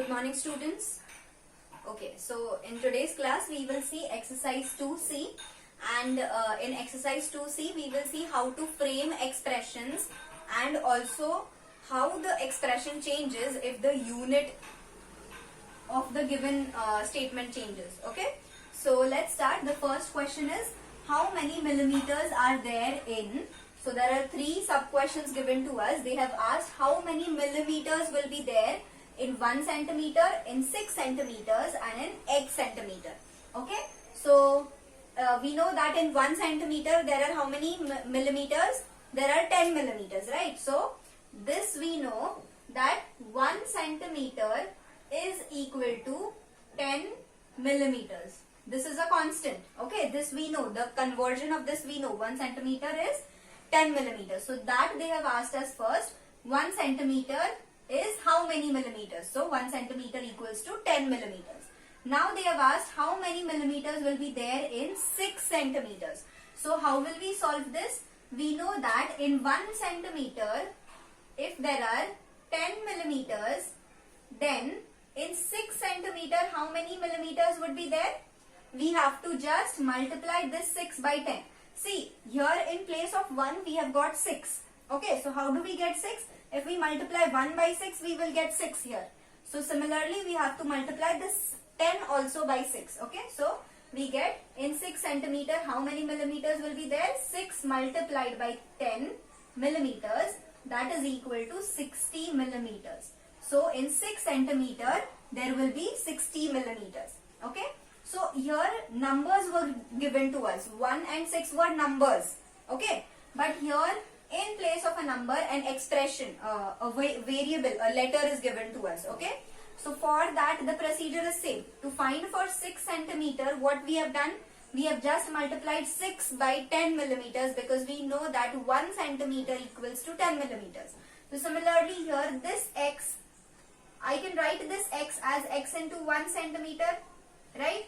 Good morning, students. Okay, so in today's class we will see exercise 2C, and in exercise 2C we will see how to frame expressions and also how the expression changes if the unit of the given statement changes. Okay, so let's start. The first question is, how many millimeters are there in? So there are three sub questions given to us. They have asked how many millimeters will be there in 1 centimeter, in 6 centimeters and in x centimeter. Okay, so we know that in 1 centimeter there are how many millimeters? There are 10 millimeters, right? So this we know that 1 centimeter is equal to 10 millimeters. This is a constant. Okay, this we know. The conversion of this we know. 1 centimeter is 10 millimeters. So that they have asked us first. 1 centimeter is how many millimeters? So 1 centimeter equals to 10 millimeters. Now they have asked how many millimeters will be there in 6 centimeters. So how will we solve this? We know that in 1 centimeter, if there are 10 millimeters, then in 6 centimeter, how many millimeters would be there? We have to just multiply this 6 by 10. See, here in place of 1, we have got 6. Okay, so how do we get 6? If we multiply 1 by 6, we will get 6 here. So similarly, we have to multiply this 10 also by 6. Okay, so we get in 6 centimeter, how many millimeters will be there? 6 multiplied by 10 millimeters, that is equal to 60 millimeters. So in 6 centimeter, there will be 60 millimeters. Okay, so here numbers were given to us. 1 and 6 were numbers. Okay, but here in place of a number, an expression, a variable, a letter is given to us. Okay, so for that the procedure is same. To find for 6 centimeter, what we have done, we have just multiplied 6 by 10 millimeters because we know that 1 centimeter equals to 10 millimeters. So similarly here, this x, I can write this x as x into 1 centimeter, right?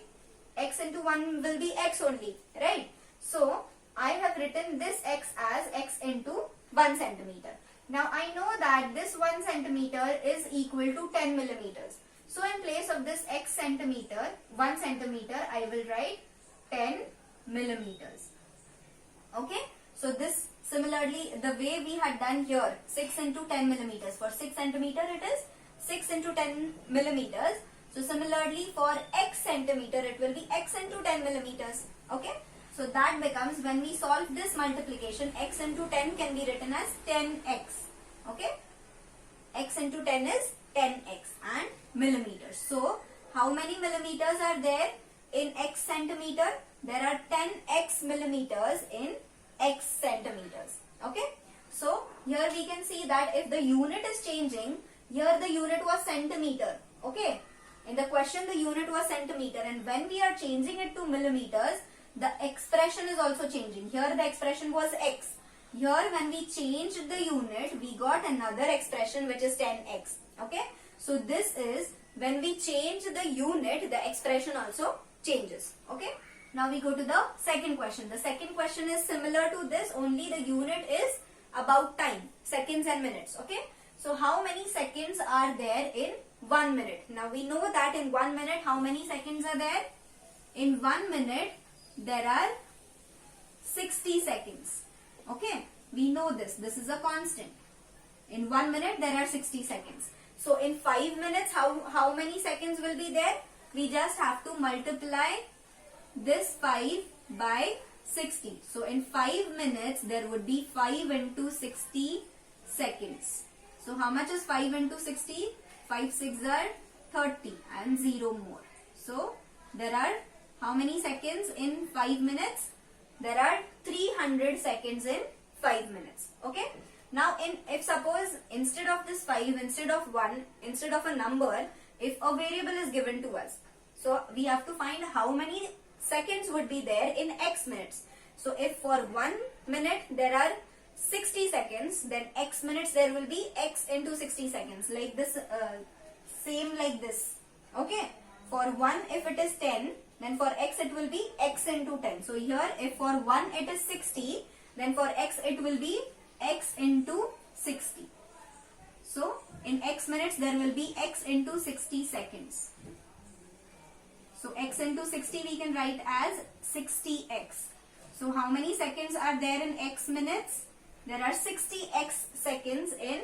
X into 1 will be x only, right? So I have written this x as x into 1 centimeter. Now I know that this 1 centimeter is equal to 10 millimeters. So in place of this x centimeter, 1 centimeter, I will write 10 millimeters. Okay, so this similarly the way we had done here, 6 into 10 millimeters. For 6 centimeter it is 6 into 10 millimeters. So similarly for x centimeter it will be x into 10 millimeters. Okay, so that becomes, when we solve this multiplication, x into 10 can be written as 10x. Okay, x into 10 is 10x and millimeters. So how many millimeters are there in x centimeter? There are 10x millimeters in x centimeters. Okay, so here we can see that if the unit is changing, here the unit was centimeter. Okay, in the question the unit was centimeter, and when we are changing it to millimeters, the expression is also changing. Here the expression was x. Here when we changed the unit, we got another expression which is 10x. Okay, so this is when we change the unit, the expression also changes. Okay, now we go to the second question. The second question is similar to this, only the unit is about time, seconds and minutes. Okay, so how many seconds are there in 1 minute? Now we know that in 1 minute, how many seconds are there? In 1 minute, there are 60 seconds. Okay, we know this. This is a constant. In 1 minute, there are 60 seconds. So in 5 minutes, how many seconds will be there? We just have to multiply this 5 by 60. So in 5 minutes, there would be 5 into 60 seconds. So how much is 5 into 60? 5 6 are 30 and 0 more. So there are how many seconds in 5 minutes? There are 300 seconds in 5 minutes. Okay. Now if suppose instead of this 5, instead of 1, instead of a number, if a variable is given to us, so we have to find how many seconds would be there in x minutes. So if for 1 minute there are 60 seconds, then x minutes there will be x into 60 seconds, like this, same like this. Okay, for 1 if it is 10, then for x it will be x into 10. So here if for 1 it is 60, then for x it will be x into 60. So in x minutes there will be x into 60 seconds. So x into 60 we can write as 60x. So how many seconds are there in x minutes? There are 60x seconds in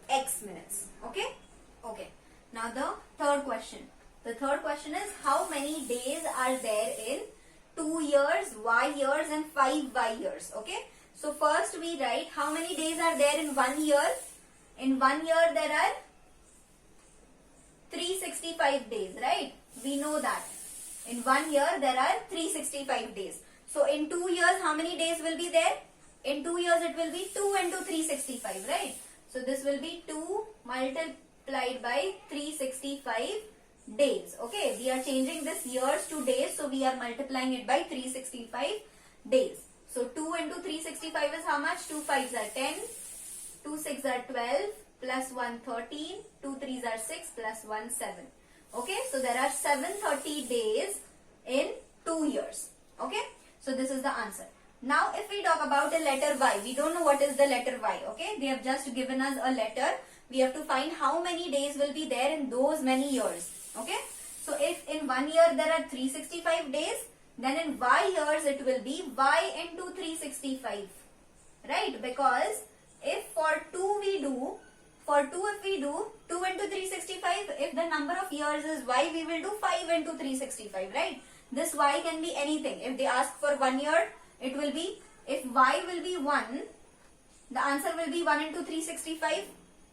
x minutes. Okay? Okay. Now the third question. The third question is how many days are there in 2 years, y years and 5 y years. Okay? So first we write how many days are there in 1 year. In 1 year there are 365 days, right? We know that. In 1 year there are 365 days. So in 2 years how many days will be there? In 2 years it will be 2 into 365, right? So this will be 2 multiplied by 365 days. Okay, we are changing this years to days, so we are multiplying it by 365 days. So 2 into 365 is how much? 2 5s are 10, 2 6s are 12, plus 1 13, 2 3s are 6, plus 1 7. Okay, so there are 730 days in 2 years. Okay, so this is the answer. Now if we talk about a letter Y, we don't know what is the letter Y. Okay, they have just given us a letter. We have to find how many days will be there in those many years. Okay, so if in 1 year there are 365 days, then in Y years it will be Y into 365, right? Because if for 2 we do, if we do 2 into 365, if the number of years is Y, we will do 5 into 365, right? This Y can be anything. If they ask for 1 year, it will be, if Y will be 1, the answer will be 1 into 365,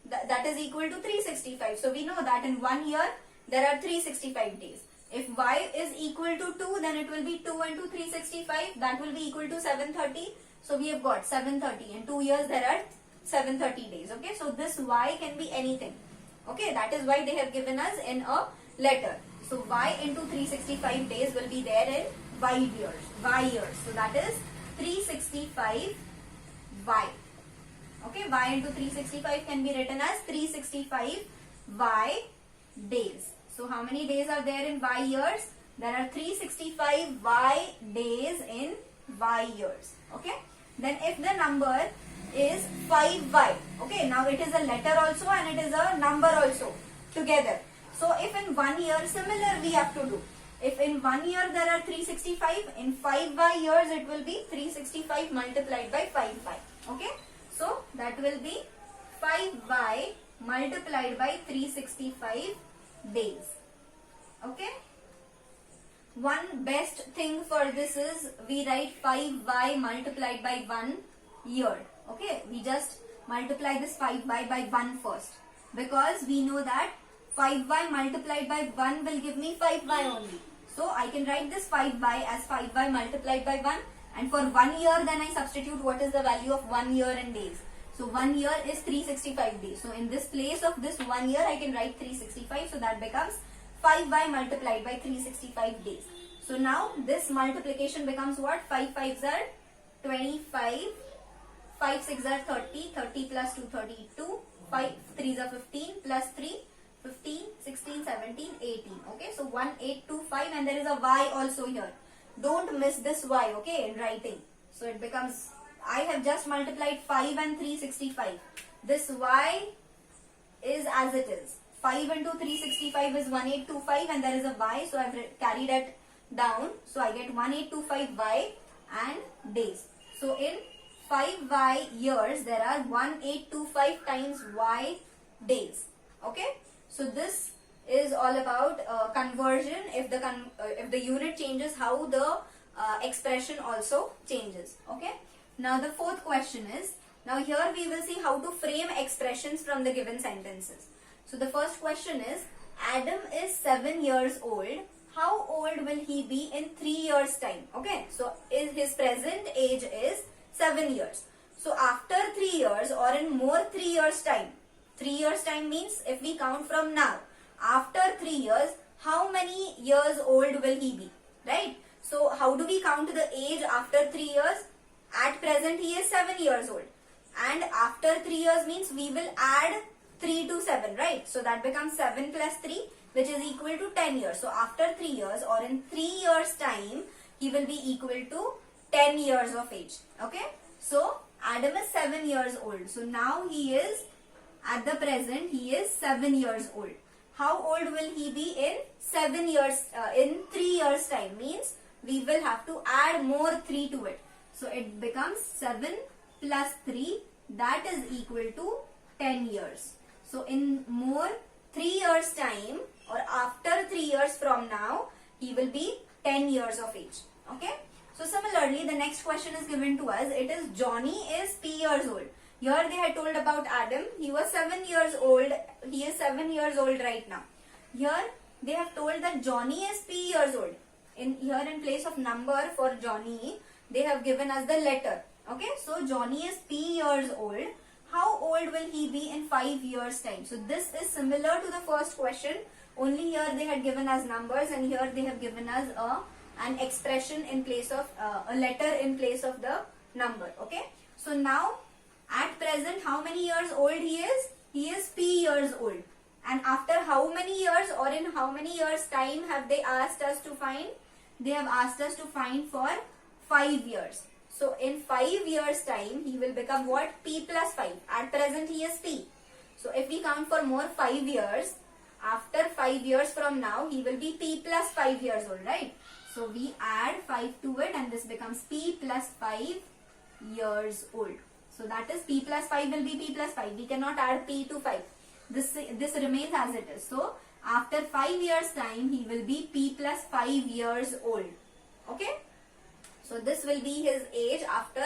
that is equal to 365. So we know that in 1 year, there are 365 days. If Y is equal to 2, then it will be 2 into 365, that will be equal to 730. So we have got 730. In 2 years, there are 730 days. Okay, so this Y can be anything. Okay, that is why they have given us in a letter. So Y into 365 days will be there in Y years. So that is 365 Y. Okay, Y into 365 can be written as 365 Y days. So how many days are there in Y years? There are 365 Y days in Y years. Okay, then if the number is 5Y, okay, now it is a letter also and it is a number also together. So if in 1 year, similar we have to do. If in 1 year there are 365, in 5Y years it will be 365 multiplied by 5Y. Okay, so that will be 5Y multiplied by 365 days. Okay, one best thing for this is we write 5Y multiplied by 1 year. Okay, we just multiply this 5Y by 1 first, because we know that 5Y multiplied by 1 will give me 5Y only. So I can write this 5Y as 5Y multiplied by 1, and for 1 year then I substitute what is the value of 1 year in days. So 1 year is 365 days. So in this place of this 1 year I can write 365, so that becomes 5Y multiplied by 365 days. So now this multiplication becomes what? 5 5s are 25, 5 6 are 30, 30 plus 2 32, 5 3s are 15 plus 3 15, 16, 17, 18. Okay, so 1825, and there is a Y also here. Don't miss this Y, okay, in writing. So it becomes, I have just multiplied 5 and 365. This Y is as it is. 5 into 365 is 1825 and there is a Y, so I have carried it down. So I get 1825 Y and days. So in 5Y years, there are 1825 times Y days. Okay, so this is all about conversion. If the unit changes, how the expression also changes. Okay, now the fourth question is, now here we will see how to frame expressions from the given sentences. So the first question is, Adam is 7 years old. How old will he be in 3 years time? Okay, so his present age is 7 years. So after 3 years or in more 3 years time, 3 years time means if we count from now, after 3 years, how many years old will he be, right? So how do we count the age after 3 years? At present he is 7 years old, and after 3 years means we will add 3 to 7, right? So that becomes 7 plus 3, which is equal to 10 years. So after 3 years or in 3 years time, he will be equal to 10 years of age. Okay, so Adam is 7 years old. So now he is At the present, he is 7 years old. How old will he be in 7 years, in 3 years time? Means we will have to add more 3 to it. So it becomes 7 plus 3, that is equal to 10 years. So in more 3 years time, or after 3 years from now, he will be 10 years of age. Okay. So similarly, the next question is given to us. It is Johnny is P years old. Here they had told about Adam. He was 7 years old. He is 7 years old right now. Here they have told that Johnny is P years old. In place of number for Johnny, they have given us the letter. Okay. So Johnny is P years old. How old will he be in 5 years time? So this is similar to the first question. Only here they had given us numbers, and here they have given us an expression in place of a letter in place of the number. Okay. So now at present, how many years old he is? He is P years old. And after how many years, or in how many years time have they asked us to find? They have asked us to find for 5 years. So in 5 years time, he will become what? P plus 5. At present, he is P. So if we count for more 5 years, after 5 years from now, he will be P plus 5 years old, right? So we add 5 to it, and this becomes P plus 5 years old. So that is P plus 5 will be P plus 5. We cannot add P to 5. This remains as it is. So after 5 years time, he will be P plus 5 years old. Okay. So this will be his age after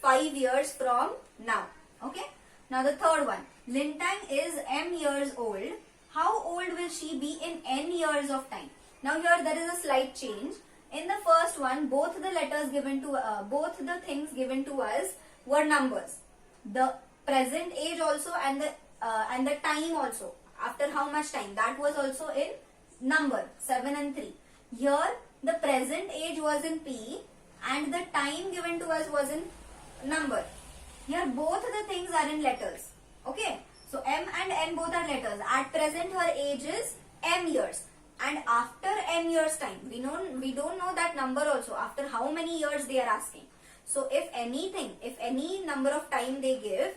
5 years from now. Okay. Now the third one. Lintang is M years old. How old will she be in N years of time? Now here there is a slight change. In the first one, both the letters given to, both the things given to us were numbers. The present age also and the time also. After how much time? That was also in number, 7 and 3. Here the present age was in P and the time given to us was in number. Here both the things are in letters. Okay. So M and N both are letters. At present her age is M years. And after N years time, we don't know that number also. After how many years they are asking. So if anything, if any number of time they give,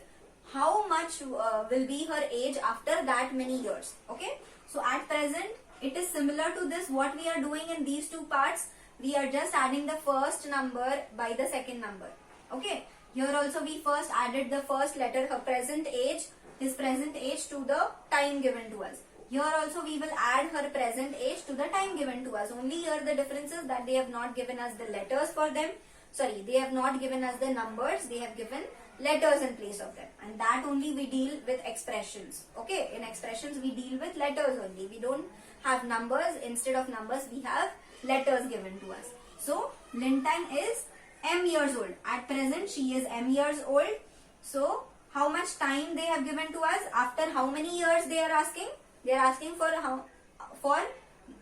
how much will be her age after that many years? Okay. So at present, it is similar to this. What we are doing in these two parts, we are just adding the first number by the second number. Okay. Here also we first added the first letter, her present age, his present age to the time given to us. Here also we will add her present age to the time given to us. Only here the difference is that they have not given us the letters for them. Sorry, they have not given us the numbers. They have given letters in place of them. And that only we deal with expressions. Okay, in expressions we deal with letters only. We don't have numbers. Instead of numbers, we have letters given to us. So, Lintang is M years old. At present, she is M years old. So, how much time they have given to us? After how many years they are asking? They are asking for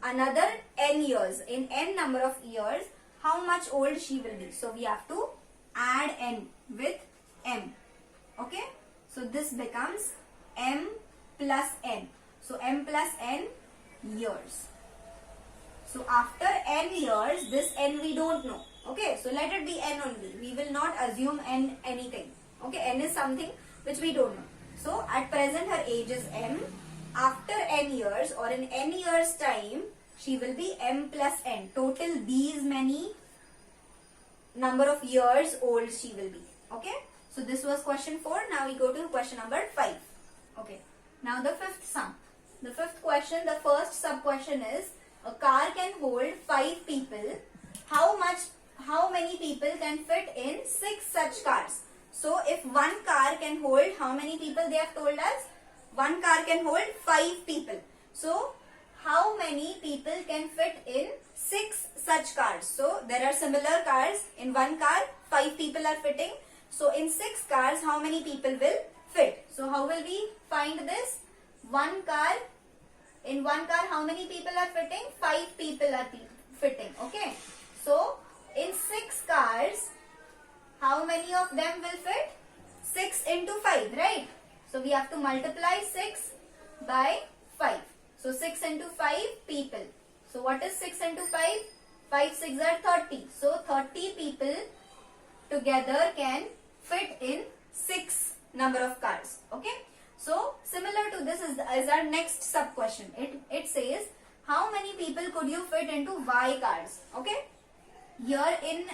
another N years. In N number of years, how much old she will be. So we have to add N with M. Okay. So this becomes M plus N. So M plus N years. So after N years, this N we don't know. Okay. So let it be N only. We will not assume N anything. Okay. N is something which we don't know. So at present her age is M. After N years or in N years time, she will be M plus N. Total these many number of years old she will be. Okay. So this was question 4. Now we go to question number 5. Okay. Now the fifth sum. The fifth question, the first sub question is, a car can hold 5 people. How many people can fit in 6 such cars? So if one car can hold, how many people they have told us? One car can hold 5 people. So, how many people can fit in 6 such cars? So, there are similar cars. In one car, 5 people are fitting. So, in 6 cars, how many people will fit? So, how will we find this? One car. In one car, how many people are fitting? 5 people are fitting. Okay. So, in 6 cars, how many of them will fit? 6 into 5, right? So, we have to multiply 6 by 5. So, 6 into 5 people. So, what is 6 into 5? 5 6 are 30. So, 30 people together can fit in 6 number of cars. Okay. So similar to this is our next sub question. It says how many people could you fit into Y cars? Okay. Here in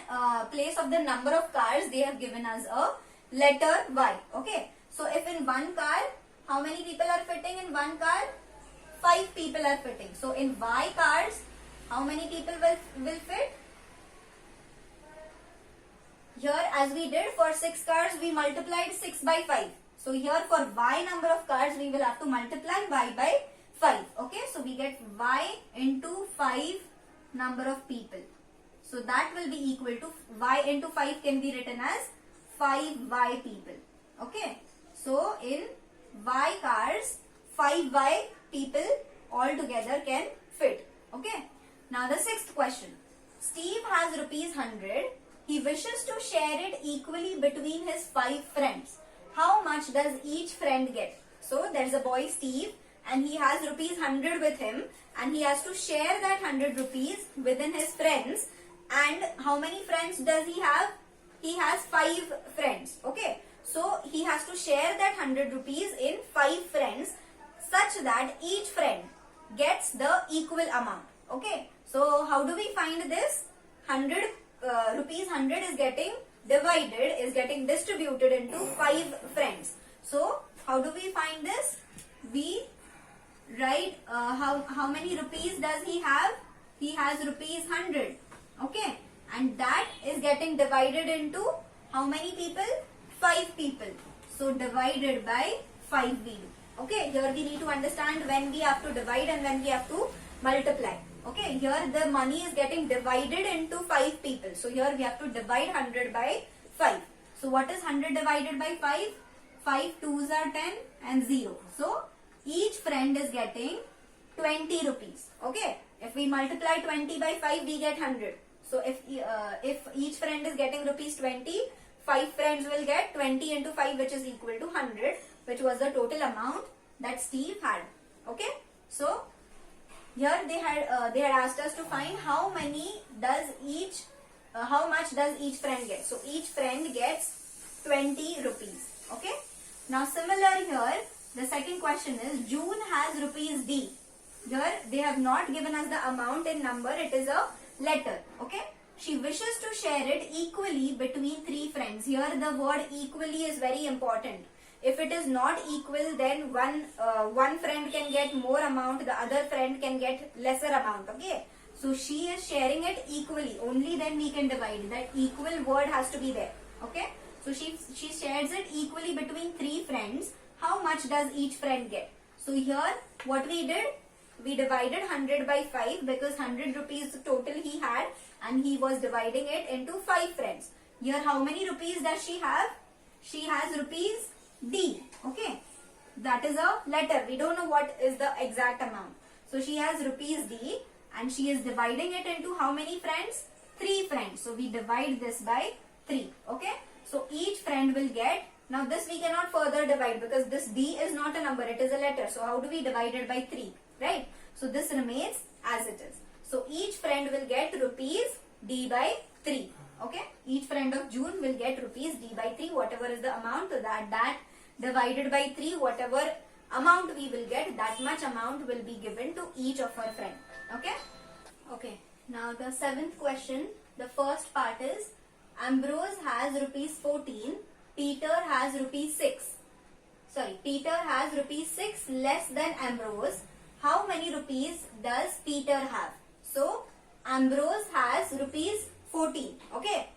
place of the number of cars, they have given us a letter Y. Okay. So if in one car, how many people are fitting in one car? 5 people are fitting. So in Y cars, how many people will fit? Here as we did for 6 cars, we multiplied 6 by 5. So here for Y number of cars, we will have to multiply Y by 5. Okay. So we get Y into 5 number of people. So that will be equal to Y into 5 can be written as 5Y people. Okay. So in Y cars, 5Y people altogether can fit. Okay. Now the 6th question. Steve has rupees 100. He wishes to share it equally between his 5 friends. How much does each friend get? So there's a boy Steve and he has rupees 100 with him and he has to share that 100 rupees within his friends. And how many friends does he have? He has 5 friends. Okay. So he has to share that 100 rupees in 5 friends such that each friend gets the equal amount. Okay. So how do we find this? 100 rupees 100 is getting divided, is getting distributed into 5 friends. So how do we find this? We write how many rupees does he have? He has rupees 100. Okay. And that is getting divided into how many people? 5 people. So divided by 5 we do. Okay. Here we need to understand when we have to divide and when we have to multiply. Okay. Here the money is getting divided into 5 people. So here we have to divide 100 by 5. So what is 100 divided by 5? 5 2s are 10 and 0. So each friend is getting 20 rupees. Okay. If we multiply 20 by 5, we get 100. So if each friend is getting rupees 20, 5 friends will get 20 into 5, which is equal to 100, which was the total amount that Steve had. Okay. So here they had asked us to find how much does each friend get. So each friend gets 20 rupees. Okay. Now similar here, the second question is June has rupees D. Here they have not given us the amount in number, it is a letter. Okay. She wishes to share it equally between 3 friends. Here the word equally is very important. If it is not equal, then one friend can get more amount, the other friend can get lesser amount. Okay. So she is sharing it equally. Only then we can divide. That equal word has to be there. Okay. So she shares it equally between 3 friends. How much does each friend get? So here what we did, we divided 100 by 5 because 100 rupees total he had and he was dividing it into 5 friends. Here how many rupees does she have? She has rupees D. Okay. That is a letter. We don't know what is the exact amount. So she has rupees D and she is dividing it into how many friends? 3 friends. So we divide this by 3. Okay. So each friend will get, now this we cannot further divide because this D is not a number, it is a letter. So how do we divide it by 3? Right. So this remains as it is. So each friend will get rupees D by 3. Okay. Each friend of June will get rupees D by 3. Whatever is the amount, that divided by 3, whatever amount we will get, that much amount will be given to each of our friend. Okay. Okay. Now the 7th question, the first part is Ambrose has rupees 14. Peter has rupees 6. Sorry, Peter has rupees 6 less than Ambrose. How many rupees does Peter have? So Ambrose has rupees 14. Okay.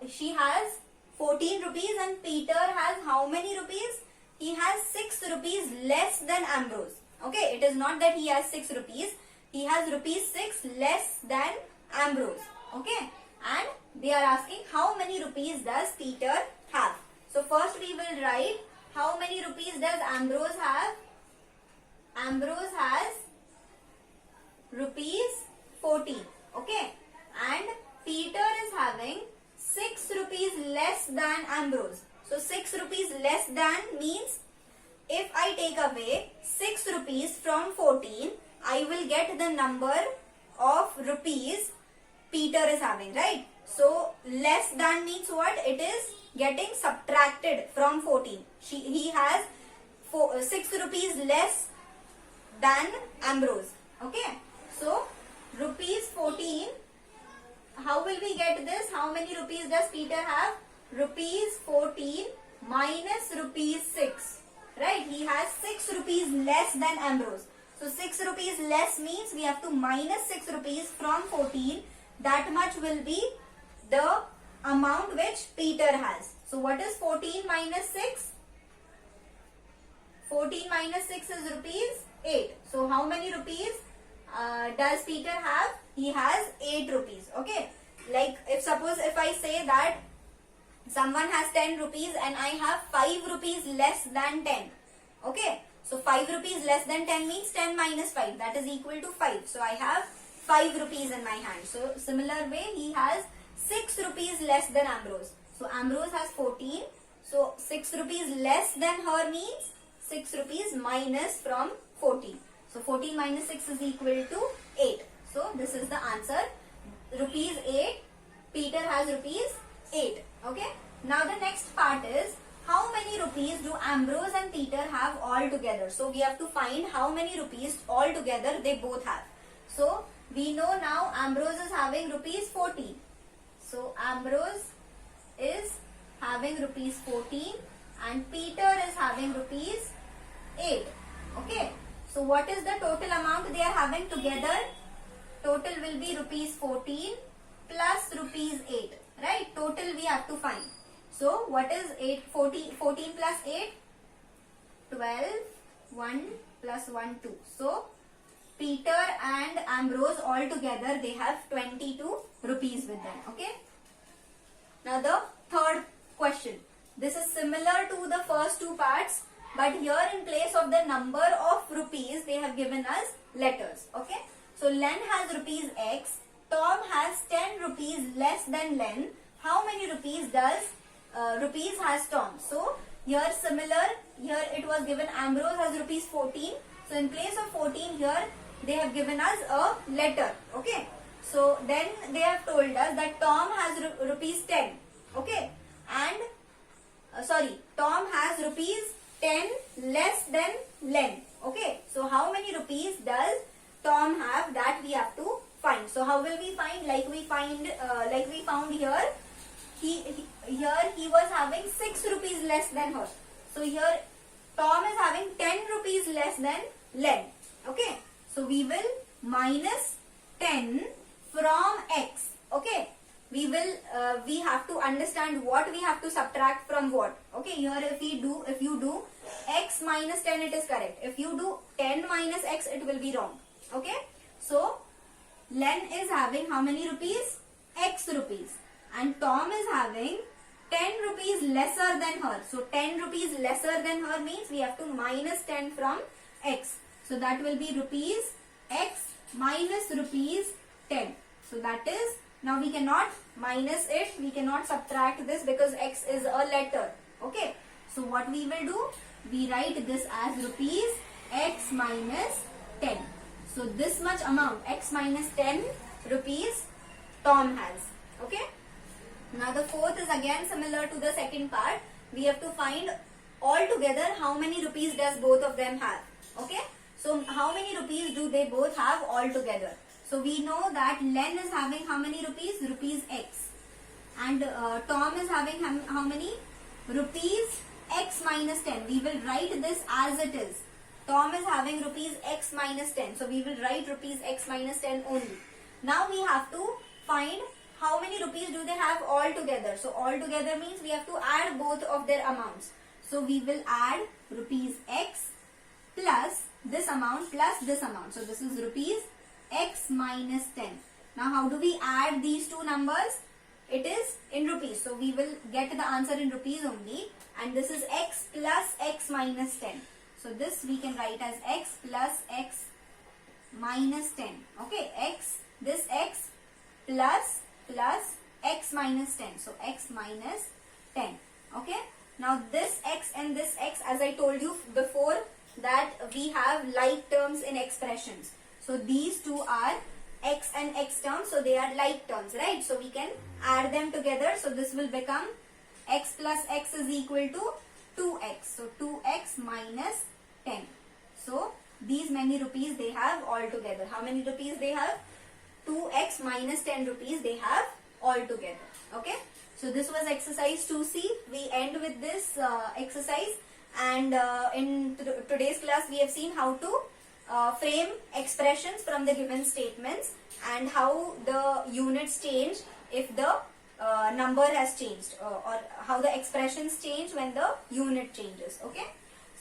She has 14 rupees and Peter has how many rupees? He has 6 rupees less than Ambrose. Okay. It is not that he has 6 rupees. He has rupees 6 less than Ambrose. Okay. And they are asking how many rupees does Peter have. So first we will write how many rupees does Ambrose have. Ambrose has rupees 14. Okay. And Peter is having 6 rupees less than Ambrose. So 6 rupees less than means if I take away 6 rupees from 14, I will get the number of rupees Peter is having, right? So less than means what? It is getting subtracted from 14. He has 6 rupees less than Ambrose. Okay, so rupees 14. How will we get this? How many rupees does Peter have? Rupees 14 minus rupees 6. Right? He has 6 rupees less than Ambrose. So 6 rupees less means we have to minus 6 rupees from 14. That much will be the amount which Peter has. So what is 14 minus 6? 14 minus 6 is rupees 8. So how many rupees does Peter have? He has 8 rupees. Okay. Like if I say that someone has 10 rupees and I have 5 rupees less than 10. Okay. So 5 rupees less than 10 means 10 minus 5. That is equal to 5. So I have 5 rupees in my hand. So similar way he has 6 rupees less than Ambrose. So Ambrose has 14. So 6 rupees less than her means 6 rupees minus from 14. So 14 minus 6 is equal to 8. So this is the answer. Rupees 8. Peter has rupees 8. Okay. Now the next part is how many rupees do Ambrose and Peter have all together. So we have to find how many rupees all together they both have. So we know now Ambrose is having rupees 14. So Ambrose is having rupees 14 and Peter is having rupees 8. Okay. So what is the total amount they are having together? Total will be rupees 14 plus rupees 8. Right? Total we have to find. So what is 14 plus 8? 12, 1 plus 1, 2. So Peter and Ambrose all together they have 22 rupees with them. Okay. Now the third question. This is similar to the first two parts, but here in place of the number of rupees they have given us letters. Okay. So Len has rupees X. Tom has 10 rupees less than Len. How many rupees does rupees has Tom? So here similar, here it was given Ambrose has rupees 14. So in place of 14 here they have given us a letter. Okay. So then they have told us that Tom has rupees 10. Okay. And Tom has rupees 10 less than Len. Okay. So how many rupees does Tom have? That we have to find. So how will we find? Like we found here. He was having 6 rupees less than her. So here Tom is having 10 rupees less than Len. Okay. So we will minus 10 from X. Okay. We have to understand what we have to subtract from what. Okay. Here if you do X minus 10 it is correct. If you do 10 minus X it will be wrong. Okay. So Len is having how many rupees? X rupees. And Tom is having 10 rupees lesser than her. So 10 rupees lesser than her means we have to minus 10 from X. So that will be rupees X minus rupees 10. So that is, now we cannot minus it. We cannot subtract this because X is a letter. Okay. So what we will do? We write this as rupees X minus 10. So this much amount X minus 10 rupees Tom has. Okay. Now the fourth is again similar to the second part. We have to find all together how many rupees does both of them have. Okay. So how many rupees do they both have all together? So we know that Len is having how many rupees? Rupees X. And Tom is having how many? Rupees X minus 10. We will write this as it is. Tom is having rupees X minus 10. So we will write rupees X minus 10 only. Now we have to find how many rupees do they have all together. So all together means we have to add both of their amounts. So we will add rupees X plus this amount plus this amount. So this is rupees X minus 10. Now how do we add these two numbers? It is in rupees. So we will get the answer in rupees only. And this is X plus X minus 10. So this we can write as X plus X minus 10. Okay. This X plus X minus 10. So X minus 10. Okay. Now this X and this X, as I told you before, that we have like terms in expressions. So these two are X and X terms. So they are like terms, right? So we can add them together. So this will become X plus X is equal to 2x. So 2x minus 10. So these many rupees they have altogether. How many rupees they have? 2x minus 10 rupees they have altogether. Okay. So this was exercise 2C. We end with this exercise, and in today's class we have seen how to frame expressions from the given statements and how the units change if the number has changed, or how the expressions change when the unit changes. Okay.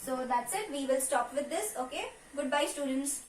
So that's it. We will stop with this. Okay. Goodbye, students.